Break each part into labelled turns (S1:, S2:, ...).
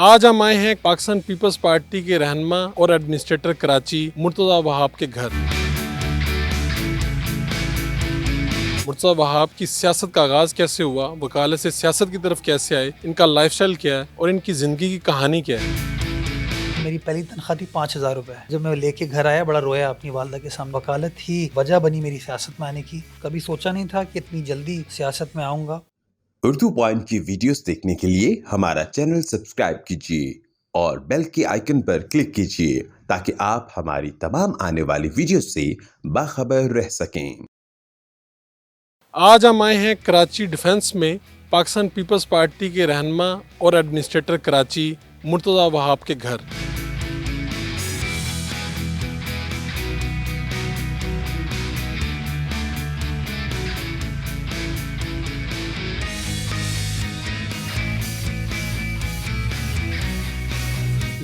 S1: آج ہم آئے ہیں پاکستان پیپلز پارٹی کے رہنما اور ایڈمنسٹریٹر کراچی مرتضی وہاب کے گھر۔ مرتضی وہاب کی سیاست کا آغاز کیسے ہوا، وکالت سے سیاست کی طرف کیسے آئے، ان کا لائف سٹائل کیا ہے اور ان کی زندگی کی کہانی کیا ہے۔
S2: میری پہلی تنخواہ تھی 5,000 روپے۔ جب میں لے کے گھر آیا بڑا رویا اپنی والدہ کے سامنے۔ وکالت ہی وجہ بنی میری سیاست میں آنے کی۔ کبھی سوچا نہیں تھا کہ اتنی جلدی سیاست میں آؤں گا۔
S3: اردو پوائنٹ کی ویڈیوز دیکھنے کے لیے ہمارا چینل سبسکرائب کیجیے اور بیل کے آئیکن پر کلک کیجیے تاکہ آپ ہماری تمام آنے والی ویڈیوز سے باخبر رہ سکیں۔
S1: آج ہم آئے ہیں کراچی ڈیفنس میں پاکستان پیپلز پارٹی کے رہنما اور ایڈمنسٹریٹر کراچی مرتضی وہاب کے گھر۔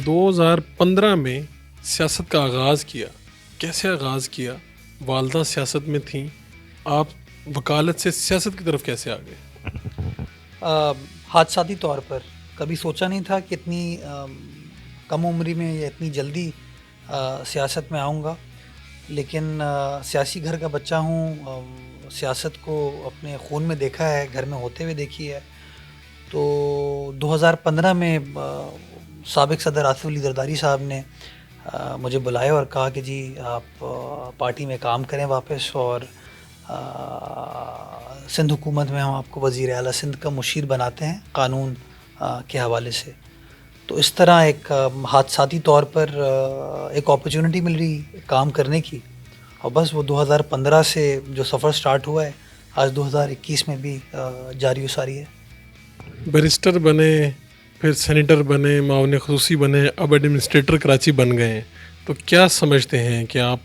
S1: دو 2015 میں سیاست کا آغاز کیا، کیسے آغاز کیا؟ والدہ سیاست میں تھیں، آپ وکالت سے سیاست کی طرف کیسے آ گئے؟
S2: حادثاتی طور پر کبھی سوچا نہیں تھا کہ اتنی کم عمری میں یا اتنی جلدی سیاست میں آؤں گا، لیکن سیاسی گھر کا بچہ ہوں، سیاست کو اپنے خون میں دیکھا ہے، گھر میں ہوتے ہوئے دیکھی ہے۔ تو 2015 میں سابق صدر آصف علی زرداری صاحب نے مجھے بلایا اور کہا کہ جی آپ پارٹی میں کام کریں واپس، اور سندھ حکومت میں ہم آپ کو وزیر اعلیٰ سندھ کا مشیر بناتے ہیں قانون کے حوالے سے۔ تو اس طرح ایک حادثاتی طور پر ایک اپرچونٹی مل رہی کام کرنے کی، اور بس وہ 2015 سے جو سفر سٹارٹ ہوا ہے آج 2021 میں بھی جاری و ساری ہے۔
S1: بیرسٹر بنے، پھر سینیٹر بنے، معاون خصوصی بنے، اب ایڈمنسٹریٹر کراچی بن گئے ہیں، تو کیا سمجھتے ہیں کہ آپ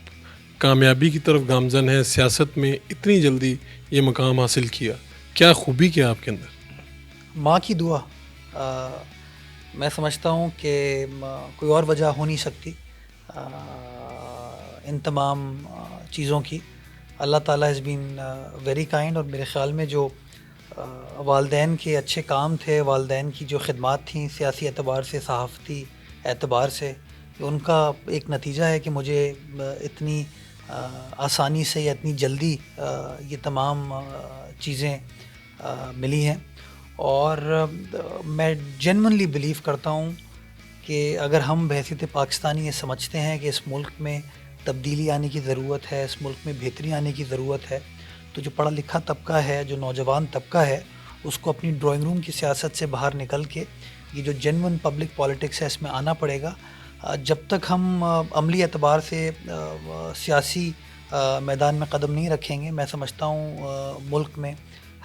S1: کامیابی کی طرف گامزن ہیں؟ سیاست میں اتنی جلدی یہ مقام حاصل کیا، کیا خوبی کیا آپ کے اندر؟
S2: ماں کی دعا، میں سمجھتا ہوں کہ کوئی اور وجہ ہو نہیں سکتی ان تمام چیزوں کی۔ اللہ تعالیٰ ہیز بین ویری کائنڈ، اور میرے خیال میں جو والدین کے اچھے کام تھے، والدین کی جو خدمات تھیں سیاسی اعتبار سے، صحافتی اعتبار سے، ان کا ایک نتیجہ ہے کہ مجھے اتنی آسانی سے یا اتنی جلدی یہ تمام چیزیں ملی ہیں۔ اور میں جینونلی بلیو کرتا ہوں کہ اگر ہم بحیثیت پاکستانی یہ سمجھتے ہیں کہ اس ملک میں تبدیلی آنے کی ضرورت ہے، اس ملک میں بہتری آنے کی ضرورت ہے، تو جو پڑھا لکھا طبقہ ہے، جو نوجوان طبقہ ہے، اس کو اپنی ڈرائنگ روم کی سیاست سے باہر نکل کے یہ جو جینون پبلک پالیٹکس ہے اس میں آنا پڑے گا۔ جب تک ہم عملی اعتبار سے سیاسی میدان میں قدم نہیں رکھیں گے، میں سمجھتا ہوں ملک میں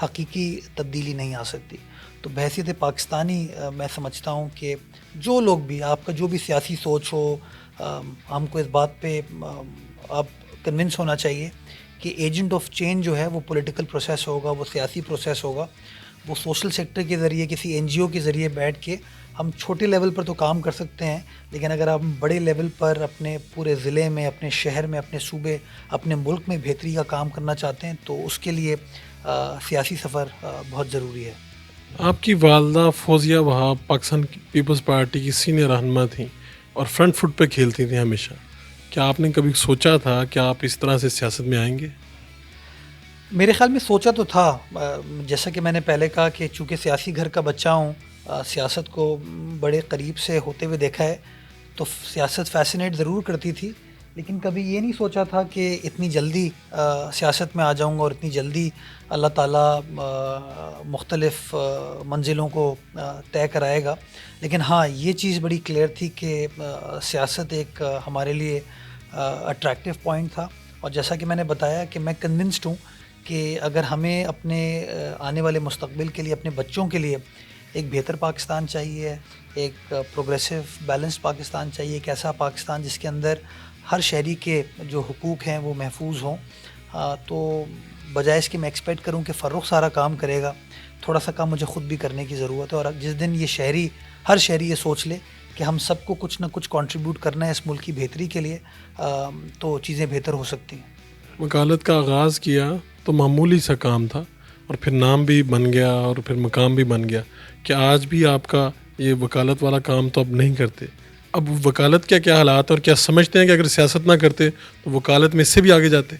S2: حقیقی تبدیلی نہیں آ سکتی۔ تو بحیثیت پاکستانی میں سمجھتا ہوں کہ جو لوگ بھی، آپ کا جو بھی سیاسی سوچ ہو، ہم کو اس بات پہ آپ کنونس ہونا چاہیے کہ ایجنٹ آف چینج جو ہے وہ پولیٹیکل پروسیس ہوگا، وہ سیاسی پروسیس ہوگا، وہ سوشل سیکٹر کے ذریعے، کسی این جی او کے ذریعے بیٹھ کے ہم چھوٹے لیول پر تو کام کر سکتے ہیں، لیکن اگر آپ بڑے لیول پر اپنے پورے ضلع میں، اپنے شہر میں، اپنے صوبے، اپنے ملک میں بہتری کا کام کرنا چاہتے ہیں تو اس کے لیے سیاسی سفر بہت ضروری ہے۔
S1: آپ کی والدہ فوزیہ وہاب پاکستان پیپلز پارٹی کی سینئر رہنما تھیں اور فرنٹ فٹ پہ کھیلتی تھیں ہمیشہ، کیا آپ نے کبھی سوچا تھا کہ آپ اس طرح سے سیاست میں آئیں گے؟
S2: میرے خیال میں سوچا تو تھا، جیسا کہ میں نے پہلے کہا کہ چونکہ سیاسی گھر کا بچہ ہوں، سیاست کو بڑے قریب سے ہوتے ہوئے دیکھا ہے، تو سیاست فیسینیٹ ضرور کرتی تھی، لیکن کبھی یہ نہیں سوچا تھا کہ اتنی جلدی سیاست میں آ جاؤں گا اور اتنی جلدی اللہ تعالیٰ مختلف منزلوں کو طے کرائے گا۔ لیکن ہاں، یہ چیز بڑی کلیئر تھی کہ سیاست ایک ہمارے لیے اٹریکٹیو پوائنٹ تھا، اور جیسا کہ میں نے بتایا کہ میں کنونسڈ ہوں کہ اگر ہمیں اپنے آنے والے مستقبل کے لیے، اپنے بچوں کے لیے ایک بہتر پاکستان چاہیے، ایک پروگریسو بیلنس پاکستان چاہیے، ایک ایسا پاکستان جس کے اندر ہر شہری کے جو حقوق ہیں وہ محفوظ ہوں، تو بجائے اس کے میں ایکسپیکٹ کروں کہ فرخ سارا کام کرے گا، تھوڑا سا کام مجھے خود بھی کرنے کی ضرورت ہے۔ اور جس دن یہ ہر شہری یہ سوچ لے کہ ہم سب کو کچھ نہ کچھ کنٹریبیوٹ کرنا ہے اس ملک کی بہتری کے لیے، تو چیزیں بہتر ہو سکتی ہیں۔
S1: وکالت کا آغاز کیا تو معمولی سا کام تھا، اور پھر نام بھی بن گیا اور پھر مقام بھی بن گیا۔ کہ آج بھی آپ کا یہ وکالت والا کام تو اب نہیں کرتے. اب وکالت کیا حالات اور کیا سمجھتے ہیں کہ اگر سیاست نہ کرتے تو وکالت میں اس سے بھی آگے جاتے؟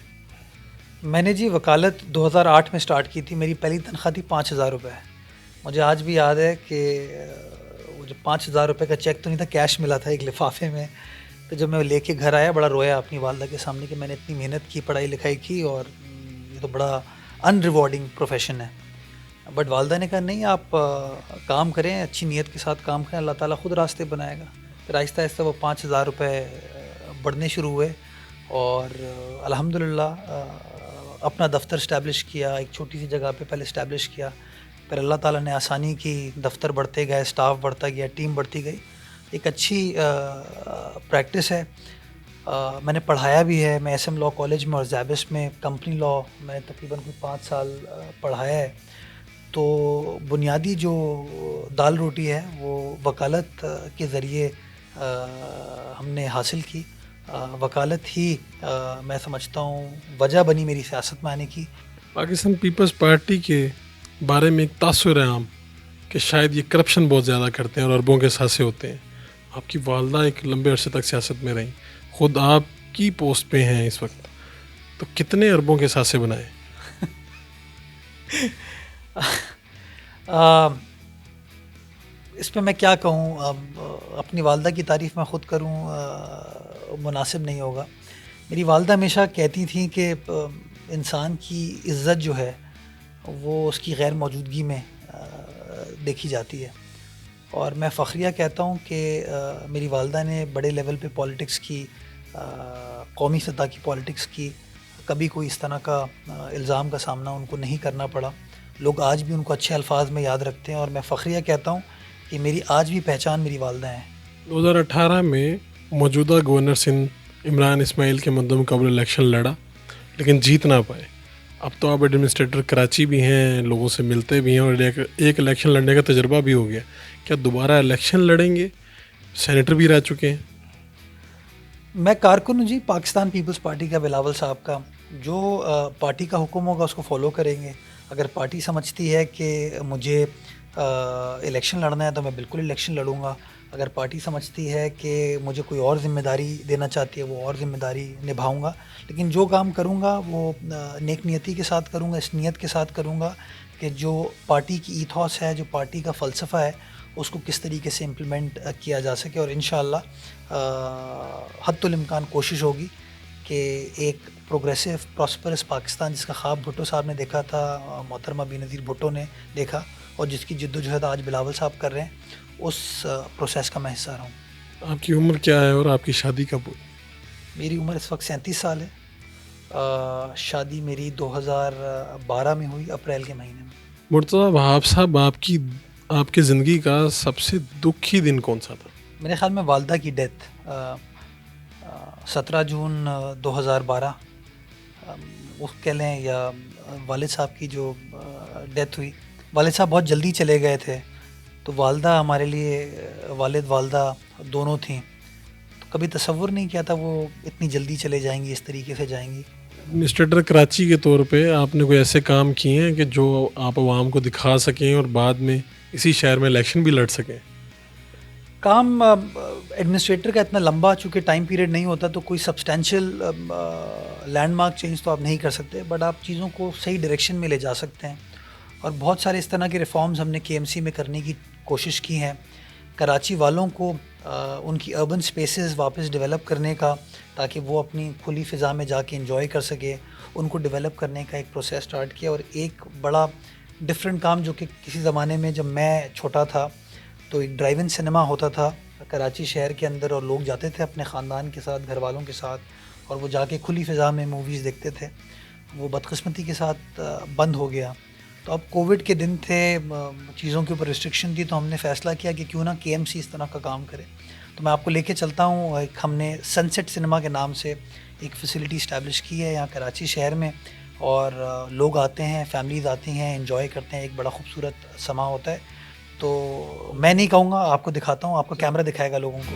S2: میں نے جی وکالت 2008 میں سٹارٹ کی تھی. میری پہلی تنخواہ تھی 5,000 روپے. مجھے آج بھی یاد ہے کہ وہ جو 5,000 روپے کا چیک تو نہیں تھا, کیش ملا تھا ایک لفافے میں. تو جب میں لے کے گھر آیا بڑا رویا اپنی والدہ کے سامنے کہ میں نے اتنی محنت کی, پڑھائی لکھائی کی, اور یہ تو بڑا ان ریوارڈنگ پروفیشن ہے. بٹ والدہ نے کہا نہیں, آپ کام کریں, اچھی نیت کے ساتھ کام کریں, اللہ تعالیٰ خود راستے بنائے گا. پھر آہستہ آہستہ وہ 5,000 روپے بڑھنے شروع ہوئے, اور الحمدللہ اپنا دفتر اسٹیبلش کیا. ایک چھوٹی سی جگہ پہ پہلے اسٹیبلش کیا, پھر اللہ تعالیٰ نے آسانی کی, دفتر بڑھتے گئے, اسٹاف بڑھتا گیا, ٹیم بڑھتی گئی. ایک اچھی پریکٹس ہے. میں نے پڑھایا بھی ہے. میں ایس ایم لاء کالج میں اور زیبس میں کمپنی لاء میں نے تقریباً کوئی 5 سال پڑھایا ہے. تو بنیادی جو دال روٹی ہے وہ وکالت کے ذریعے ہم نے حاصل کی. وکالت ہی میں سمجھتا ہوں وجہ بنی میری سیاست میں آنے کی.
S1: پاکستان پیپلز پارٹی کے بارے میں ایک تاثر ہے عام کہ شاید یہ کرپشن بہت زیادہ کرتے ہیں اور اربوں کے ساسے ہوتے ہیں. آپ کی والدہ ایک لمبے عرصے تک سیاست میں رہیں, خود آپ کی پوسٹ پہ ہیں اس وقت, تو کتنے اربوں کے ساسے بنائے؟
S2: اس پہ میں کیا کہوں, اپنی والدہ کی تعریف میں خود کروں مناسب نہیں ہوگا. میری والدہ ہمیشہ کہتی تھیں کہ انسان کی عزت جو ہے وہ اس کی غیر موجودگی میں دیکھی جاتی ہے. اور میں فخریہ کہتا ہوں کہ میری والدہ نے بڑے لیول پہ پالیٹکس کی, قومی سطح کی پالیٹکس کی. کبھی کوئی اس طرح کا الزام کا سامنا ان کو نہیں کرنا پڑا. لوگ آج بھی ان کو اچھے الفاظ میں یاد رکھتے ہیں, اور میں فخریہ کہتا ہوں کہ میری آج بھی پہچان میری والدہ ہیں.
S1: 2018 میں موجودہ گورنر سندھ عمران اسماعیل کے مقابل الیکشن لڑا لیکن جیت نہ پائے. اب تو آپ ایڈمنسٹریٹر کراچی بھی ہیں, لوگوں سے ملتے بھی ہیں, اور ایک الیکشن لڑنے کا تجربہ بھی ہو گیا. کیا دوبارہ الیکشن لڑیں گے؟ سینیٹر بھی رہ چکے ہیں.
S2: میں کارکن ہوں جی پاکستان پیپلز پارٹی کا, بلاول صاحب کا. جو پارٹی کا حکم ہوگا اس کو فالو کریں گے. اگر پارٹی سمجھتی ہے کہ مجھے الیکشن لڑنا ہے تو میں بالکل الیکشن لڑوں گا. اگر پارٹی سمجھتی ہے کہ مجھے کوئی اور ذمہ داری دینا چاہتی ہے وہ اور ذمہ داری نبھاؤں گا. لیکن جو کام کروں گا وہ نیک نیتی کے ساتھ کروں گا, اس نیت کے ساتھ کروں گا کہ جو پارٹی کی ایتھوس ہے, جو پارٹی کا فلسفہ ہے, اس کو کس طریقے سے امپلیمنٹ کیا جا سکے. اور انشاءاللہ حتی الامکان کوشش ہوگی کہ ایک پروگریسو پراسپرس پاکستان جس کا خواب بھٹو صاحب نے دیکھا تھا, محترمہ بینظیر بھٹو نے دیکھا, اور جس کی جد و جہد آج بلاول صاحب کر رہے ہیں, اس پروسیس کا میں حصہ رہا ہوں.
S1: آپ کی عمر کیا ہے اور آپ کی شادی کب ہوئی؟
S2: میری عمر اس وقت 37 سال ہے. شادی میری 2012 میں ہوئی, اپریل کے مہینے میں.
S1: مرتضیٰ وہاب صاحب, آپ کی زندگی کا سب سے دکھی دن کون سا تھا؟
S2: میرے خیال میں والدہ کی ڈیتھ 17 جون 2012 وہ کہہ لیں, یا والد صاحب کی جو ڈیتھ ہوئی. والد صاحب بہت جلدی چلے گئے تھے, تو والدہ ہمارے لیے, والد والدہ دونوں تھیں, تو کبھی تصور نہیں کیا تھا وہ اتنی جلدی چلے جائیں گی, اس طریقے سے جائیں گی.
S1: ایڈمنسٹریٹر کراچی کے طور پہ آپ نے کوئی ایسے کام کیے ہیں کہ جو آپ عوام کو دکھا سکیں اور بعد میں اسی شہر میں الیکشن بھی لڑ سکیں؟
S2: کام ایڈمنسٹریٹر کا اتنا لمبا چونکہ ٹائم پیریڈ نہیں ہوتا, تو کوئی سبسٹینشیل لینڈ مارک چینج تو آپ نہیں کر سکتے, بٹ آپ چیزوں کو صحیح ڈائریکشن میں لے جا سکتے ہیں. اور بہت سارے اس طرح کے ریفارمز ہم نے کے ایم سی میں کرنے کی کوشش کی ہیں. کراچی والوں کو ان کی اربن سپیسز واپس ڈیولپ کرنے کا, تاکہ وہ اپنی کھلی فضا میں جا کے انجوائے کر سکے, ان کو ڈیولپ کرنے کا ایک پروسیس سٹارٹ کیا. اور ایک بڑا ڈفرینٹ کام جو کہ کسی زمانے میں جب میں چھوٹا تھا تو ایک ڈرائیو ان سنیما ہوتا تھا کراچی شہر کے اندر, اور لوگ جاتے تھے اپنے خاندان کے ساتھ, گھر والوں کے ساتھ, اور وہ جا کے کھلی فضا میں موویز دیکھتے تھے. وہ بدقسمتی کے ساتھ بند ہو گیا. تو اب کووڈ کے دن تھے, چیزوں کے اوپر ریسٹرکشن تھی, تو ہم نے فیصلہ کیا کہ کیوں نہ کے ایم سی اس طرح کا کام کرے. تو میں آپ کو لے کے چلتا ہوں, ایک ہم نے سن سیٹ سنیما کے نام سے ایک فیسلٹی اسٹیبلش کی ہے یہاں کراچی شہر میں, اور لوگ آتے ہیں, فیملیز آتی ہیں, انجوائے کرتے ہیں, ایک بڑا خوبصورت سما ہوتا ہے. تو میں نہیں کہوں گا, آپ کو دکھاتا ہوں, آپ کا کیمرہ دکھائے گا لوگوں کو.